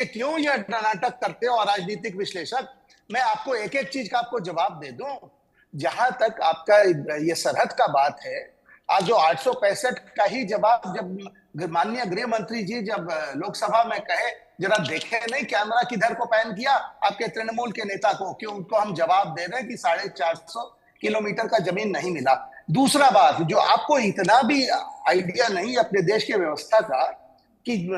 क्यों यह नाटक करते हो राजनीतिक विश्लेषक? मैं आपको एक एक चीज का आपको जवाब दे दूं। जहां तक आपका ये सरहद का बात है, आज जो 865 का ही जवाब जब माननीय गृह मंत्री जी जब लोकसभा में कहे, जरा देखे नहीं कैमरा किधर को पैन किया आपके तृणमूल के नेता को, कि उनको हम जवाब दे रहे हैं कि 450 किलोमीटर का जमीन नहीं मिला। दूसरा बात, जो आपको इतना भी आइडिया नहीं अपने देश की व्यवस्था का, कि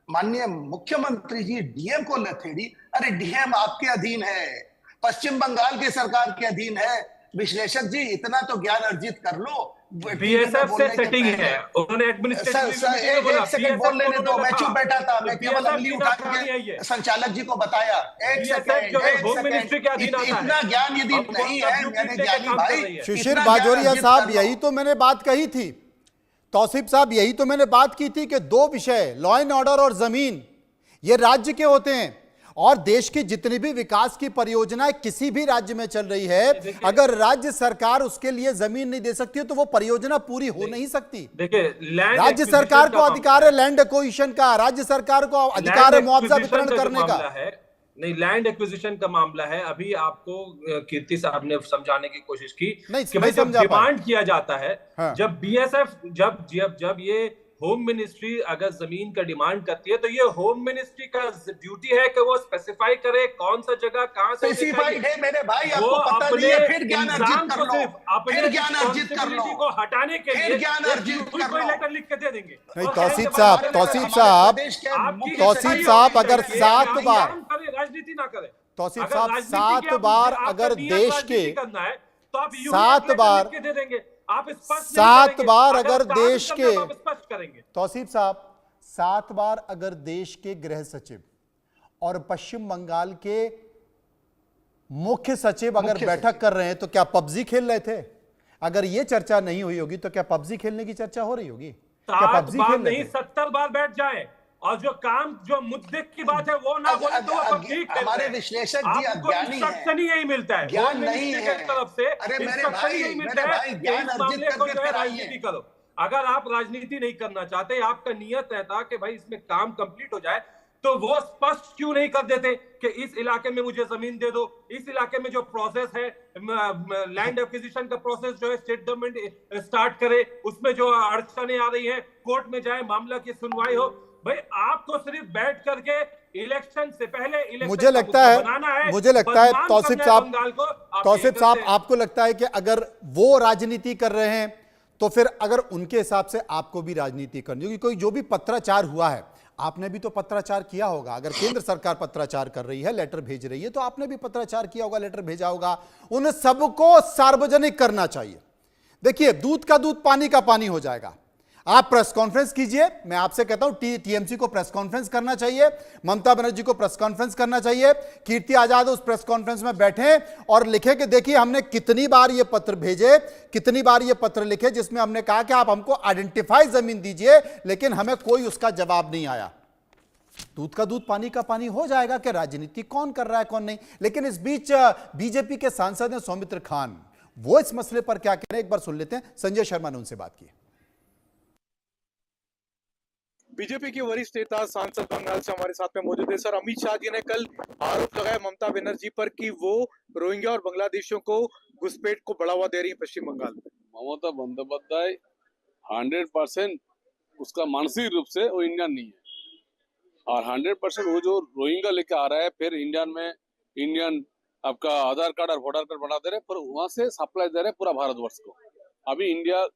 माननीय मुख्यमंत्री जी डीएम को लथेड़ी। अरे डीएम आपके अधीन है, पश्चिम बंगाल की सरकार के अधीन है। विश्लेषक जी इतना तो ज्ञान अर्जित कर लो। बीएसएफ से सेटिंग है, उन्होंने एडमिनिस्ट्रेटिव एक सेकंड बोल लेने दो, मैं चुप बैठा था, मैं केवल अंगुली उठा के संचालक जी को बताया। एक सेकंड, इतना ज्ञान यदि नहीं है मैंने ज्ञानी भाई। शिशिर बाजोरिया साहब, यही तो मैंने बात कही थी। तौसीफ साहब, यही तो मैंने बात की थी कि दो विषय, लॉ एंड ऑर्डर और जमीन, ये राज्य के होते हैं। और देश की जितनी भी विकास की परियोजनाएं किसी भी राज्य में चल रही है, अगर राज्य सरकार उसके लिए जमीन नहीं दे सकती है तो वो परियोजना पूरी हो नहीं सकती। देखिए, राज्य सरकार को अधिकार है लैंड एक्विजिशन का, राज्य सरकार को अधिकार है मुआवजा वितरण करने का। नहीं, लैंड एक्विजिशन का मामला है। अभी आपको कीर्ति साहब ने समझाने की कोशिश की कि भाई जब डिमांड किया जाता है, हाँ। जब बीएसएफ जब ये होम मिनिस्ट्री अगर जमीन का डिमांड करती है, तो ये होम मिनिस्ट्री का ड्यूटी है कि वो स्पेसिफाई करे कौन सा जगह कहां से स्पेसिफाइड है मेरे भाई, आपको पता नहीं है, फिर ज्ञान अर्जित कर लो, अपने ज्ञान अर्जित कर लो को हटाने के लिए ज्ञान अर्जित कर लो। लेटर लिख के दे देंगे। नहीं, तौसीफ साहब अगर 7 बार राजनीति ना करे, तौसीफ साहब 7 बार अगर देश के करना है तो आप 7 बार दे देंगे, आप 7 बार अगर देश के स्पष्ट करेंगे। तौसीफ साहब 7 बार अगर देश के गृह सचिव और पश्चिम बंगाल के मुख्य सचिव अगर बैठक कर रहे हैं तो क्या पबजी खेल रहे थे? अगर ये चर्चा नहीं हुई होगी तो क्या पबजी खेलने की चर्चा हो रही होगी? क्या पबजी खेल नहीं 70 बार बैठ जाए और जो काम जो मुद्दे की बात है वो ना बोले तो हमारे विश्लेषक जी अज्ञानी हैं, यही मिलता है ज्ञान नहीं है तरफ से। अरे मेरे भाई ज्ञान अर्जित करके फिर राजनीति करो। अगर आप राजनीति नहीं करना चाहते, आपका नियत रहता कि भाई इसमें काम कंप्लीट हो जाए, तो वो स्पष्ट क्यों नहीं कर देते कि इस इलाके में मुझे जमीन दे दो, इस इलाके में जो प्रोसेस है लैंड एक्विजिशन का प्रोसेस जो है स्टेट गवर्नमेंट स्टार्ट करे, उसमें जो अड़चने आ रही है कोर्ट में जाए, मामला की सुनवाई हो। भाई आपको सिर्फ बैठ करके इलेक्शन से पहले इलेक्शन मुझे लगता है तौसीफ साहब आपको लगता है कि अगर वो राजनीति कर रहे हैं तो फिर अगर उनके हिसाब से आपको भी राजनीति करनी होगी। कोई जो भी पत्राचार हुआ है, आपने भी तो पत्राचार किया होगा। अगर केंद्र सरकार पत्राचार कर रही है, लेटर भेज रही है, तो आपने भी पत्राचार किया होगा, लेटर भेजा होगा। उन सबको सार्वजनिक करना चाहिए। देखिए, दूध का दूध पानी का पानी हो जाएगा। आप प्रेस कॉन्फ्रेंस कीजिए, मैं आपसे कहता हूं टीएमसी को प्रेस कॉन्फ्रेंस करना चाहिए, ममता बनर्जी को प्रेस कॉन्फ्रेंस करना चाहिए, कीर्ति आजाद उस प्रेस कॉन्फ्रेंस में बैठे और लिखे कि देखिए हमने कितनी बार ये पत्र भेजे, कितनी बार ये पत्र लिखे जिसमें हमने कहा कि आप हमको आइडेंटिफाई जमीन दीजिए, लेकिन हमें कोई उसका जवाब नहीं आया। दूध का दूध पानी का पानी हो जाएगा कि राजनीति कौन कर रहा है कौन नहीं। लेकिन इस बीच बीजेपी के सांसद हैं सौमित्र खान, वो इस मसले पर क्या कह रहे हैं एक बार सुन लेते हैं। संजय शर्मा ने उनसे बात की। बीजेपी के वरिष्ठ नेता सांसद बंगाल से हमारे साथ में मौजूद है। सर, अमित शाह जी ने कल आरोप लगाया ममता बनर्जी पर कि वो रोहिंग्या और बांग्लादेशियों को घुसपैठ को बढ़ावा दे रही है पश्चिम बंगाल में। ममता बंदोपाध्याय 100% उसका मानसिक रूप से वो इंडियन नहीं है और 100% वो जो रोहिंग्या लेके आ रहा है, फिर इंडियन में इंडियन आपका आधार कार्ड और वोटर कार्ड बना दे रहे, पर वहां से सप्लाई दे रहे पूरा भारतवर्ष को। अभी इंडिया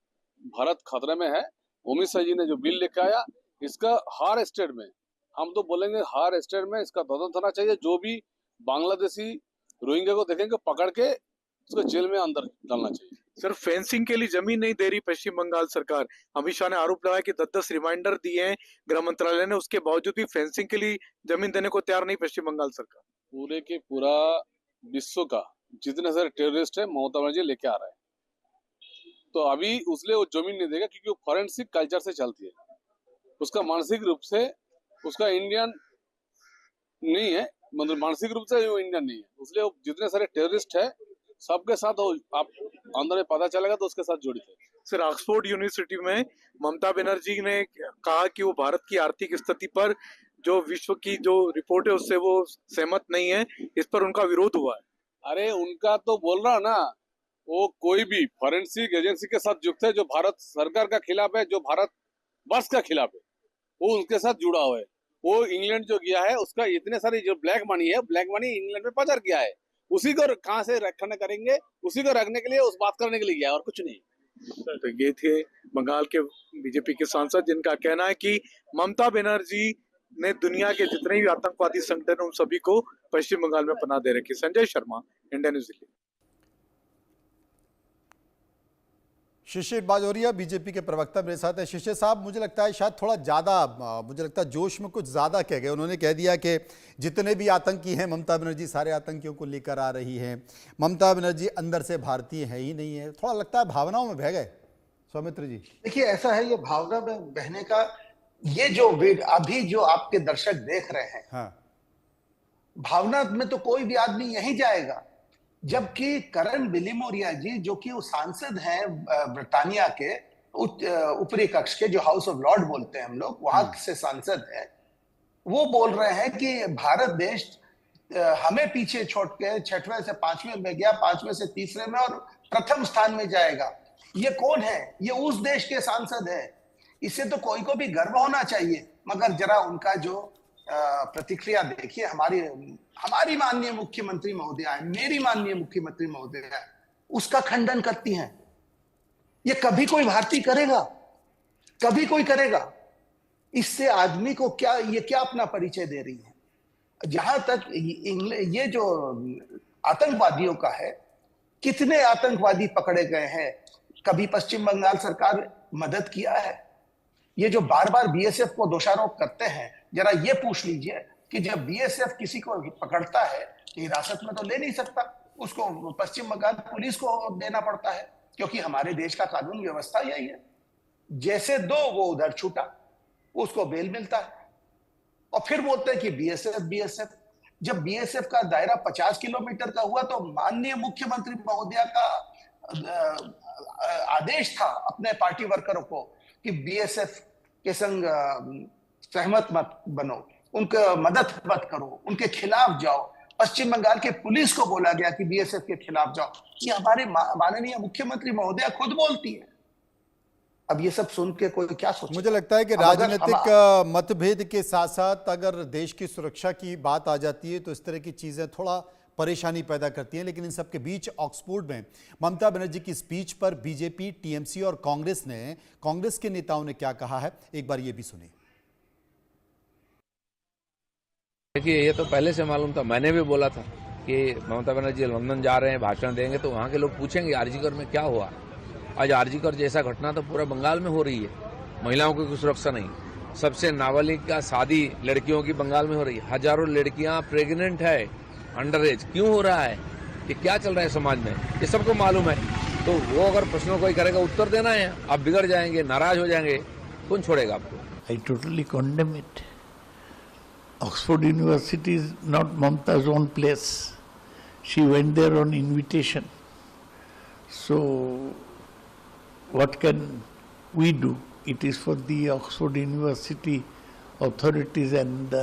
भारत खतरे में है। अमित शाह जी ने जो बिल लेके आया, इसका हर स्टेट में, हम तो बोलेंगे हर स्टेट में इसका तदंत होना चाहिए। जो भी बांग्लादेशी रोहिंग्या को देखेंगे पकड़ के उसको जेल में अंदर डालना चाहिए। सिर्फ फेंसिंग के लिए जमीन नहीं दे रही पश्चिम बंगाल सरकार। अमित शाह ने आरोप लगाया कि 10-10 रिमाइंडर दिए हैं गृह मंत्रालय ने, उसके बावजूद भी फेंसिंग के लिए जमीन देने को तैयार नहीं पश्चिम बंगाल सरकार। पूरे के पूरा विश्व का जितने सारे टेररिस्ट है ममता बनर्जी लेके आ रहा है, तो अभी उसलिए वो जमीन नहीं देगा क्योंकि वो फॉरेंसिक कल्चर से चलती है। उसका मानसिक रूप से उसका इंडियन नहीं है, मतलब मानसिक रूप से वो इंडियन नहीं है, इसलिए वो जितने सारे टेररिस्ट है सबके साथ वो आप अंदर में पता चलेगा तो उसके साथ जुड़े थे। सर, ऑक्सफोर्ड यूनिवर्सिटी में ममता बनर्जी ने कहा कि वो भारत की आर्थिक स्थिति पर जो विश्व की जो रिपोर्ट है उससे वो सहमत नहीं है, इस पर उनका विरोध हुआ है। अरे उनका तो बोल रहा ना, वो कोई भी फॉरेंसिक एजेंसी के साथ युक्त है जो भारत सरकार का खिलाफ है, जो भारत वर्ष का खिलाफ है, वो उसके साथ जुड़ा हुआ है। वो इंग्लैंड जो गया है उसका इतने सारी जो ब्लैक मनी है, ब्लैक मनी इंग्लैंड में पचर गया है, उसी को कहाँ से रखने करेंगे, उसी को रखने के लिए उस बात करने के लिए गया है और कुछ नहीं। तो ये थे बंगाल के बीजेपी के सांसद जिनका कहना है कि ममता बनर्जी ने दुनिया के जितने भी आतंकवादी संगठन हैं उन सभी को पश्चिम बंगाल में पनाह दे रखी। Sanjay Sharma, India news Delhi. Shishir Bajoria BJP के प्रवक्ता मेरे साथ है। शिशिर साहब, मुझे लगता है शायद थोड़ा ज़्यादा, मुझे लगता है जोश में कुछ ज़्यादा कह गए। उन्होंने कह दिया कि जितने भी आतंकी हैं ममता बनर्जी सारे आतंकियों को लेकर आ रही हैं, ममता बनर्जी अंदर से भारतीय है ही नहीं है। थोड़ा लगता है भावनाओं में बह गए सौमित्र जी। देखिए, ऐसा है, ये भावना में बहने का ये जो अभी जो आपके दर्शक देख रहे हैं, हाँ, भावना में तो कोई भी आदमी यहीं जाएगा, जबकि करण बिलिमोरिया जी जो कि वो सांसद हैं ब्रिटानिया के ऊपरी कक्ष के, जो हाउस ऑफ लॉर्ड बोलते हैं हम लोग, वहां से सांसद हैं, वो बोल रहे हैं कि भारत देश हमें पीछे छोड़ के 6वें से 5वें में गया, 5वें से 3रे में और प्रथम स्थान में जाएगा। ये कौन है? ये उस देश के सांसद है। इससे तो कोई को भी गर्व होना चाहिए, मगर जरा उनका जो प्रतिक्रिया देखिए। हमारी माननीय मुख्यमंत्री महोदया, मेरी माननीय मुख्यमंत्री महोदया उसका खंडन करती हैं। ये कभी कोई भारतीय करेगा? कभी कोई करेगा? इससे आदमी को क्या अपना परिचय दे रही है? जहां तक ये जो आतंकवादियों का है, कितने आतंकवादी पकड़े गए हैं? कभी पश्चिम बंगाल सरकार मदद किया है? ये जो बार बार बीएसएफ को दोषारोप करते हैं, जरा ये पूछ लीजिए कि जब बीएसएफ किसी को पकड़ता है हिरासत में तो ले नहीं सकता, उसको पश्चिम बंगाल पुलिस को देना पड़ता है, क्योंकि हमारे देश का कानून व्यवस्था यही है। जैसे दो वो उधर छूटा, उसको बेल मिलता है। और फिर बोलते हैं कि बीएसएफ। जब बीएसएफ का दायरा 50 किलोमीटर का हुआ तो माननीय मुख्यमंत्री महोदया का आदेश था अपने पार्टी वर्करों को कि बीएसएफ के संग सहमत मत बनो, उनका मदद मत करो, उनके खिलाफ जाओ। पश्चिम बंगाल के पुलिस को बोला गया कि बीएसएफ के खिलाफ जाओ। ये हमारे माननीय मुख्यमंत्री महोदया खुद बोलती है। अब ये सब सुन के कोई क्या सोचे? मुझे लगता है कि राजनीतिक मतभेद के साथ साथ अगर देश की सुरक्षा की बात आ जाती है तो इस तरह की चीजें थोड़ा परेशानी पैदा करती हैं। लेकिन इन सब के बीच ऑक्सफोर्ड में ममता बनर्जी की स्पीच पर बीजेपी, टीएमसी और कांग्रेस के नेताओं ने क्या कहा है, एक बार ये भी सुनिए। देखिए, ये तो पहले से मालूम था। मैंने भी बोला था कि ममता बनर्जी लंदन जा रहे हैं, भाषण देंगे तो वहाँ के लोग पूछेंगे आरजीकर में क्या हुआ। आज आरजीकर जैसा घटना तो पूरा बंगाल में हो रही है। महिलाओं की कोई सुरक्षा नहीं, सबसे नाबालिग शादी लड़कियों की बंगाल में हो रही है। हजारों लड़कियां प्रेग्नेंट है, अंडर एज। क्यों हो रहा है? ये क्या चल रहा है समाज में, ये सबको मालूम है। तो वो अगर प्रश्नों कोई करेगा, उत्तर देना है। आप बिगड़ जाएंगे, नाराज हो जाएंगे, कौन छोड़ेगा आपको? I totally condemn it. Oxford University is not Mamta's own place. She went there on invitation. So, what can we do? It is for the Oxford University authorities and